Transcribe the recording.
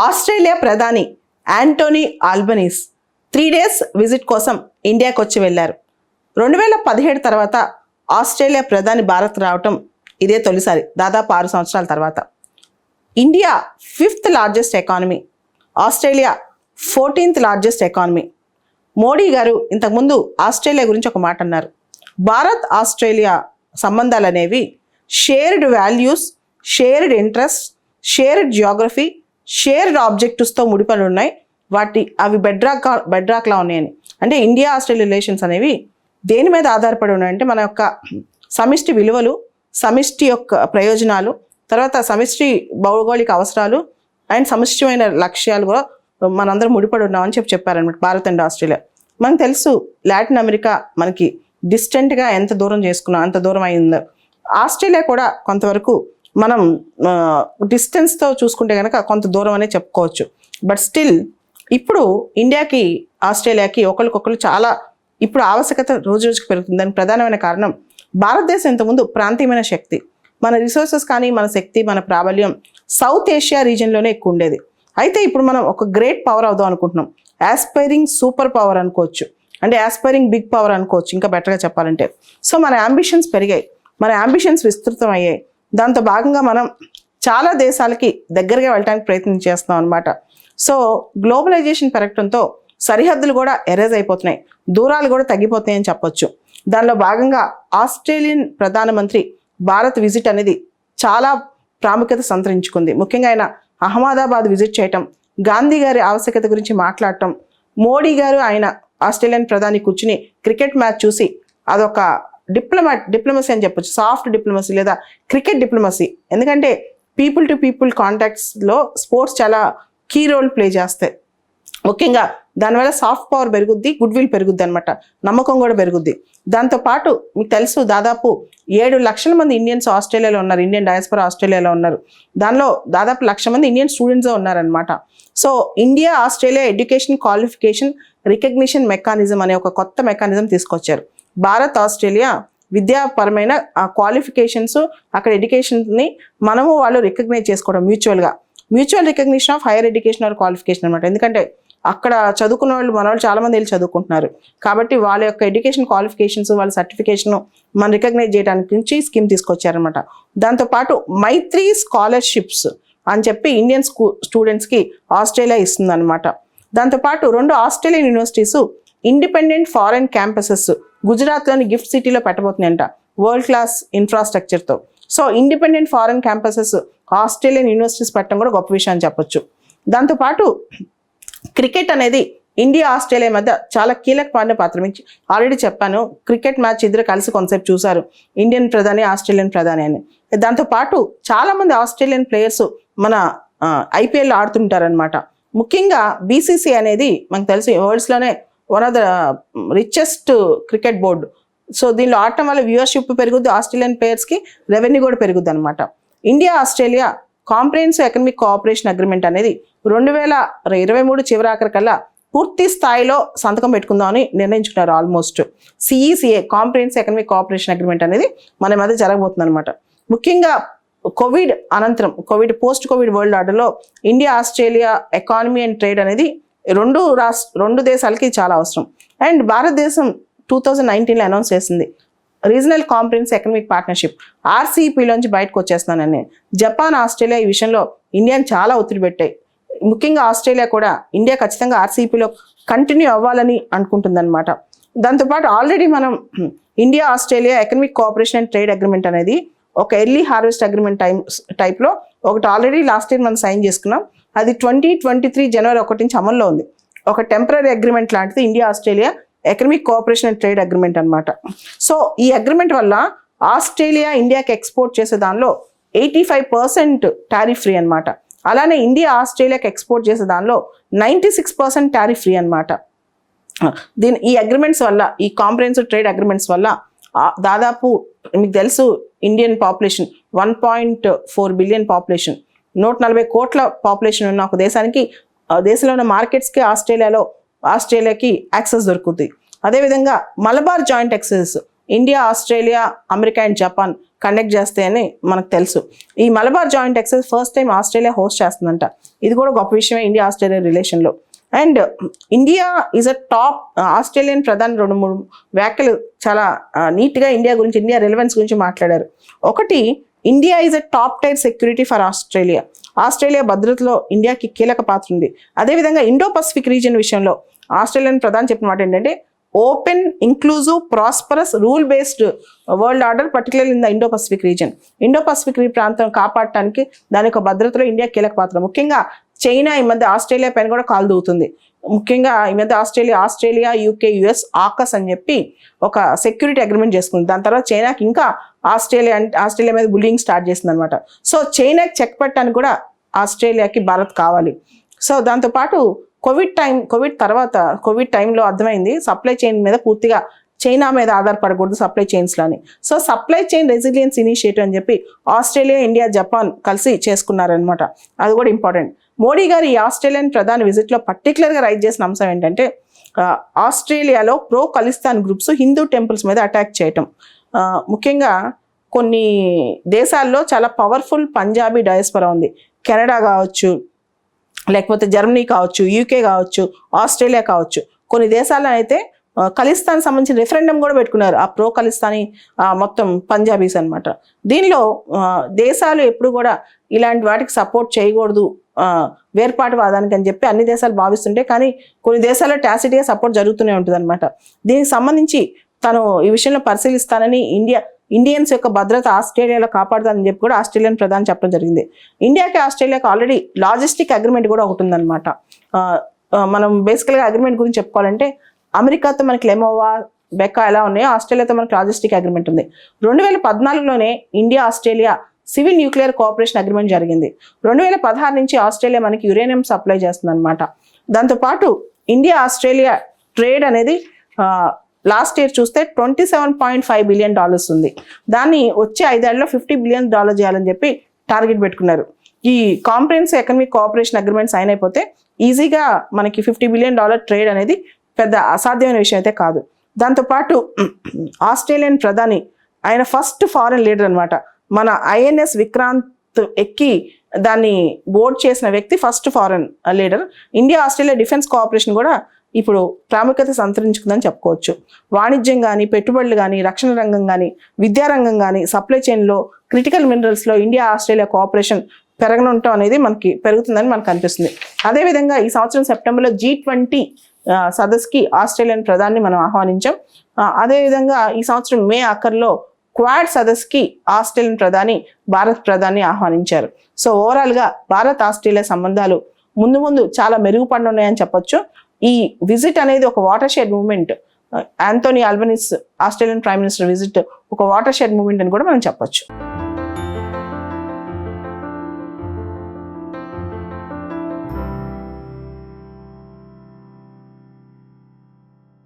Australia ప్రధాని Anthony Albanese 3 days visit కోసం ఇండియాకి వచ్చి వెళ్ళారు. 2017 తర్వాత ఆస్ట్రేలియా ప్రధాని భారత్ రావటం ఇదే తొలిసారి, దాదాపు 6 సంవత్సరాల తర్వాత. India 5th largest economy, Australia 14th largest economy. Modi గారు ఇంతకుముందు ఆస్ట్రేలియా గురించి ఒక మాట అన్నారు. భారత్ ఆస్ట్రేలియా సంబంధాలు అనేవి shared values, shared interest, shared geography, shared ఆబ్జెక్టివ్స్తో ముడిపడి ఉన్నాయి. అవి బెడ్రాక్లా ఉన్నాయని. అంటే ఇండియా ఆస్ట్రేలియా రిలేషన్స్ అనేవి దేని మీద ఆధారపడి ఉన్నాయంటే మన యొక్క సమిష్టి విలువలు, సమిష్టి యొక్క ప్రయోజనాలు, తర్వాత సమిష్టి భౌగోళిక అవసరాలు అండ్ సమిష్టిమైన లక్ష్యాలు కూడా మనందరం ముడిపడి ఉన్నామని చెప్పారనమాట భారత్ అండ్ ఆస్ట్రేలియా. మనకు తెలుసు లాటిన్ అమెరికా మనకి డిస్టెంట్గా ఎంత దూరం చేసుకున్నాం, అంత దూరం అయిందో. ఆస్ట్రేలియా కూడా కొంతవరకు మనం డిస్టెన్స్తో చూసుకుంటే కనుక కొంత దూరం అనే చెప్పుకోవచ్చు. బట్ స్టిల్ ఇప్పుడు ఇండియాకి ఆస్ట్రేలియాకి ఒకరికొకరు చాలా ఇప్పుడు ఆవశ్యకత రోజు రోజుకి పెరుగుతుంది. దానికి ప్రధానమైన కారణం భారతదేశం ఇంతకుముందు ప్రాంతీయమైన శక్తి, మన రిసోర్సెస్ కానీ మన శక్తి, మన ప్రాబల్యం సౌత్ ఏషియా రీజియన్లోనే ఎక్కువ ఉండేది. అయితే ఇప్పుడు మనం ఒక గ్రేట్ పవర్ అవుదాం అనుకుంటున్నాం. యాస్పైరింగ్ సూపర్ పవర్ అనుకోవచ్చు, అంటే యాస్పైరింగ్ బిగ్ పవర్ అనుకోవచ్చు ఇంకా బెటర్గా చెప్పాలంటే. సో మన అంబిషన్స్ పెరిగాయి, మన అంబిషన్స్ విస్తృతం అయ్యాయి. దాంతో భాగంగా మనం చాలా దేశాలకి దగ్గరగా వెళ్ళడానికి ప్రయత్నం చేస్తున్నాం అనమాట. సో గ్లోబలైజేషన్ పెరగడంతో సరిహద్దులు కూడా ఎరేజ్ అయిపోతున్నాయి, దూరాలు కూడా తగ్గిపోతున్నాయని చెప్పొచ్చు. దానిలో భాగంగా ఆస్ట్రేలియన్ ప్రధానమంత్రి భారత్ విజిట్ అనేది చాలా ప్రాముఖ్యత సంతరించుకుంది. ముఖ్యంగా ఆయన అహ్మదాబాద్ విజిట్ చేయటం, గాంధీ గారి ఆవశ్యకత గురించి మాట్లాడటం, మోడీ గారు ఆయన ఆస్ట్రేలియన్ ప్రధాని కూర్చుని క్రికెట్ మ్యాచ్ చూసి అదొక డిప్లొమసీ అని చెప్పొచ్చు, సాఫ్ట్ డిప్లొమసీ లేదా క్రికెట్ డిప్లొమసీ. ఎందుకంటే పీపుల్ టు పీపుల్ కాంటాక్ట్స్లో స్పోర్ట్స్ చాలా కీ రోల్ ప్లే చేస్తాయి. ముఖ్యంగా దానివల్ల సాఫ్ట్ పవర్ పెరుగుద్ది, గుడ్ విల్ పెరుగుద్ది అనమాట, నమ్మకం కూడా పెరుగుద్ది. దాంతోపాటు మీకు తెలుసు దాదాపు 7 లక్షల మంది ఇండియన్స్ ఆస్ట్రేలియాలో ఉన్నారు, ఇండియన్ డయాస్పోరా ఆస్ట్రేలియాలో ఉన్నారు. దానిలో దాదాపు 1,00,000 మంది ఇండియన్ స్టూడెంట్స్ ఉన్నారనమాట. So India Australia education qualification recognition mechanism అనే ఒక కొత్త మెకానిజం తీసుకొచ్చారు. భారత్ ఆస్ట్రేలియా విద్యాపరమైన క్వాలిఫికేషన్స్, అక్కడ ఎడ్యుకేషన్ని మనము వాళ్ళు రికగ్నైజ్ చేసుకోవడం mutual recognition of higher education or qualification అనమాట. ఎందుకంటే అక్కడ చదువుకున్న వాళ్ళు మన వాళ్ళు చాలా మంది వెళ్ళి చదువుకుంటున్నారు కాబట్టి వాళ్ళ యొక్క ఎడ్యుకేషన్ క్వాలిఫికేషన్స్, వాళ్ళ సర్టిఫికేషన్ మనం రికగ్నైజ్ చేయడానికి నుంచి స్కీమ్ తీసుకొచ్చారనమాట. దాంతోపాటు మైత్రి స్కాలర్షిప్స్ అని చెప్పి ఇండియన్ స్టూడెంట్స్కి ఆస్ట్రేలియా ఇస్తుంది అనమాట. దాంతోపాటు 2 Australian universities independent foreign campuses గుజరాత్లోని గిఫ్ట్ సిటీలో పెట్టబోతున్నాయంట, వరల్డ్ క్లాస్ ఇన్ఫ్రాస్ట్రక్చర్తో. So independent foreign campuses Australian universities పెట్టడం కూడా గొప్ప విషయం అని చెప్పొచ్చు. దాంతోపాటు క్రికెట్ అనేది ఇండియా ఆస్ట్రేలియా మధ్య చాలా కీలకమైన పాత్ర. మీకు ఆల్రెడీ చెప్పాను, క్రికెట్ మ్యాచ్ ఇద్దరు కలిసి కొంతసేపు చూశారు, ఇండియన్ ప్రధాని ఆస్ట్రేలియన్ ప్రధాని అని. దాంతోపాటు చాలామంది ఆస్ట్రేలియన్ ప్లేయర్స్ మన ఐపీఎల్ ఆడుతుంటారనమాట. ముఖ్యంగా బీసీసీ అనేది మనకు తెలుసు వరల్డ్స్లోనే one of the richest cricket board. So దీనిలో ఆడటం వల్ల వ్యూవర్షిప్ పెరుగుద్ది, ఆస్ట్రేలియన్ ప్లేయర్స్కి రెవెన్యూ కూడా పెరుగుద్ది అనమాట. India Australia comprehensive economic cooperation agreement అనేది 2023 చివరాఖరికల్లా పూర్తి స్థాయిలో సంతకం పెట్టుకుందామని నిర్ణయించుకున్నారు. Almost CECA comprehensive economic cooperation agreement అనేది మన మధ్య జరగబోతుంది అనమాట. ముఖ్యంగా కోవిడ్ అనంతరం, పోస్ట్ కోవిడ్ వరల్డ్ ఆర్డర్లో India Australia economy and trade అనేది రెండు దేశాలకి చాలా అవసరం. అండ్ భారతదేశం 2019లో అనౌన్స్ చేసింది రీజనల్ కాంప్రిహెన్సివ్ ఎకనమిక్ పార్ట్నర్షిప్ ఆర్సీఈపీలోంచి బయటకు వచ్చేస్తున్నానని. జపాన్, ఆస్ట్రేలియా ఈ విషయంలో ఇండియాని చాలా ఒత్తిడి పెట్టాయి. ముఖ్యంగా ఆస్ట్రేలియా కూడా ఇండియా ఖచ్చితంగా ఆర్సీఈపీలో కంటిన్యూ అవ్వాలని అనుకుంటుందన్నమాట. దాంతోపాటు ఆల్రెడీ మనం India Australia economic cooperation and trade agreement అనేది ఒక ఎర్లీ హార్వెస్ట్ అగ్రిమెంట్ టైప్లో ఒకటి ఆల్రెడీ లాస్ట్ ఇయర్ మనం సైన్ చేసుకున్నాం. అది 2023 జనవరి 1 నుంచి అమల్లో ఉంది. ఒక టెంపరీ అగ్రిమెంట్ లాంటిది India Australia economic cooperation and trade agreement అనమాట. సో ఈ అగ్రిమెంట్ వల్ల ఆస్ట్రేలియా ఇండియాకి ఎక్స్పోర్ట్ చేసే దానిలో 85% టారిఫ్ ఫ్రీ అనమాట. అలానే ఇండియా ఆస్ట్రేలియాకి ఎక్స్పోర్ట్ చేసే దానిలో 96% టారిఫ్ ఫ్రీ అనమాట. ఈ అగ్రిమెంట్స్ వల్ల, ఈ కాంప్రిహెన్సివ్ ట్రేడ్ అగ్రిమెంట్స్ వల్ల దాదాపు మీకు తెలుసు ఇండియన్ పాపులేషన్ 1.4 బిలియన్ పాపులేషన్, 140 కోట్ల పాపులేషన్ ఉన్న ఒక దేశానికి, దేశంలో ఉన్న మార్కెట్స్కి ఆస్ట్రేలియాకి యాక్సెస్ దొరుకుతుంది. అదేవిధంగా Malabar joint excess India, Australia, America and Japan conduct చేస్తాయని మనకు తెలుసు. ఈ Malabar joint exercise first time Australia host చేస్తుందంట. ఇది కూడా గొప్ప విషయమే ఇండియా ఆస్ట్రేలియా రిలేషన్లో. And India is a top, Australian ప్రధాని 2-3 వ్యాఖ్యలు చాలా నీట్గా ఇండియా గురించి, ఇండియా రిలవెన్స్ గురించి మాట్లాడారు. ఒకటి, India is a top tier security for Australia. Australia భద్రతలో ఇండియాకి కీలక పాత్ర ఉంది. అదేవిధంగా ఇండో పసిఫిక్ రీజియన్ విషయంలో ఆస్ట్రేలియన్ ప్రధాని చెప్పిన మాట ఏంటంటే open, inclusive, prosperous, rule based world order particular in the Indo Pacific region. Indo Pacific ప్రాంతం కాపాడటానికి దాని యొక్క భద్రతలో ఇండియా కీలక పాత్ర. ముఖ్యంగా చైనా ఈ మధ్య ఆస్ట్రేలియా పైన కూడా కాలు దూవుతుంది. ముఖ్యంగా ఈ మధ్య ఆస్ట్రేలియా, యూకే, యుఎస్ ఆకస్ అని చెప్పి ఒక సెక్యూరిటీ అగ్రిమెంట్ చేసుకుంది. దాని తర్వాత చైనాకి ఇంకా ఆస్ట్రేలియా మీద బుల్లింగ్ స్టార్ట్ చేసింది అనమాట. సో చైనాకి చెక్ పెట్టడానికి కూడా ఆస్ట్రేలియాకి భారత్ కావాలి. సో దాంతోపాటు కోవిడ్ తర్వాత కోవిడ్ టైంలో అర్థమైంది సప్లై చైన్ మీద పూర్తిగా చైనా మీద ఆధారపడకూడదు సప్లై చైన్స్లో. So supply chain resilience initiative అని చెప్పి ఆస్ట్రేలియా, ఇండియా, జపాన్ కలిసి చేసుకున్నారనమాట. అది కూడా ఇంపార్టెంట్. మోడీ గారు ఈ ఆస్ట్రేలియన్ ప్రధాని విజిట్లో పర్టికులర్గా రైజ్ చేసిన అంశం ఏంటంటే ఆస్ట్రేలియాలో pro Khalistan groups Hindu temples మీద అటాక్ చేయటం. ముఖ్యంగా కొన్ని దేశాల్లో చాలా పవర్ఫుల్ పంజాబీ డయాస్పొరా ఉంది. కెనడా కావచ్చు, లేకపోతే జర్మనీ కావచ్చు, యూకే కావచ్చు, ఆస్ట్రేలియా కావచ్చు. కొన్ని దేశాల్లో అయితే ఖలిస్తాన్ సంబంధించిన రెఫరెండం కూడా పెట్టుకున్నారు, ఆ ప్రో ఖలిస్తానీ మొత్తం పంజాబీస్ అనమాట. దీనిలో దేశాలు ఎప్పుడు కూడా ఇలాంటి వాటికి సపోర్ట్ చేయకూడదు వేర్పాటువాదానికి అని చెప్పి అన్ని దేశాలు భావిస్తుంటే, కానీ కొన్ని దేశాల్లో టాసిట్గా సపోర్ట్ జరుగుతూనే ఉంటుంది అనమాట. దీనికి సంబంధించి తను ఈ విషయంలో పరిశీలిస్తానని, ఇండియన్స్ యొక్క భద్రత ఆస్ట్రేలియాలో కాపాడుతానని చెప్పి కూడా ఆస్ట్రేలియన్ ప్రధాని చెప్పడం జరిగింది. ఇండియాకి ఆస్ట్రేలియాకి ఆల్రెడీ లాజిస్టిక్ అగ్రిమెంట్ కూడా ఒకటి ఉందన్నమాట. మనం బేసికల్గా అగ్రిమెంట్ గురించి చెప్పుకోవాలంటే అమెరికాతో మనకి లెమోవా, బెకా ఎలా ఉన్నాయో ఆస్ట్రేలియాతో మనకి లాజిస్టిక్ అగ్రిమెంట్ ఉంది. 2014లోనే India, Australia civil nuclear cooperation agreement జరిగింది. 2016 నుంచి ఆస్ట్రేలియా మనకి యురేనియం సప్లై చేస్తుంది అనమాట. దాంతోపాటు ఇండియా, ఆస్ట్రేలియా ట్రేడ్ అనేది లాస్ట్ ఇయర్ చూస్తే $27.5 బిలియన్ ఉంది. దాన్ని వచ్చే 5 ఏళ్లలో $50 బిలియన్ చేయాలని చెప్పి టార్గెట్ పెట్టుకున్నారు. ఈ comprehensive economic cooperation agreement sign అయిపోతే ఈజీగా మనకి $50 బిలియన్ ట్రేడ్ అనేది పెద్ద అసాధ్యమైన విషయం అయితే కాదు. దాంతోపాటు ఆస్ట్రేలియన్ ప్రధాని ఆయన ఫస్ట్ ఫారెన్ లీడర్ అనమాట. మన INS విక్రాంత్ ఎక్కి దాన్ని బోర్డ్ చేసిన వ్యక్తి first foreign leader. India, Australia defence cooperation కూడా ఇప్పుడు ప్రాముఖ్యత సంతరించుకుందని చెప్పుకోవచ్చు. వాణిజ్యం కానీ, పెట్టుబడులు కానీ, రక్షణ రంగం కానీ, విద్యారంగం కానీ, సప్లై చైన్లో, క్రిటికల్ మినరల్స్లో ఇండియా, ఆస్ట్రేలియా కోఆపరేషన్ పెరగనుండటం అనేది మనకి పెరుగుతుందని మనకు అనిపిస్తుంది. అదేవిధంగా ఈ సంవత్సరం సెప్టెంబర్లో G20 సదస్సుకి ఆస్ట్రేలియన్ ప్రధాని మనం ఆహ్వానించాం. అదేవిధంగా ఈ సంవత్సరం మే ఆఖరిలో క్వాడ్ సదస్సుకి ఆస్ట్రేలియన్ ప్రధాని, భారత్ ప్రధాని ఆహ్వానించారు. సో ఓవరాల్గా భారత్, ఆస్ట్రేలియా సంబంధాలు ముందు చాలా మెరుగుపడనున్నాయని చెప్పొచ్చు. ఈ విజిట్ అనేది ఒక water shed movement. Anthony Albanese Australian prime minister visit ఒక వాటర్ షెడ్ మూవ్మెంట్ అని కూడా మనం చెప్పొచ్చు.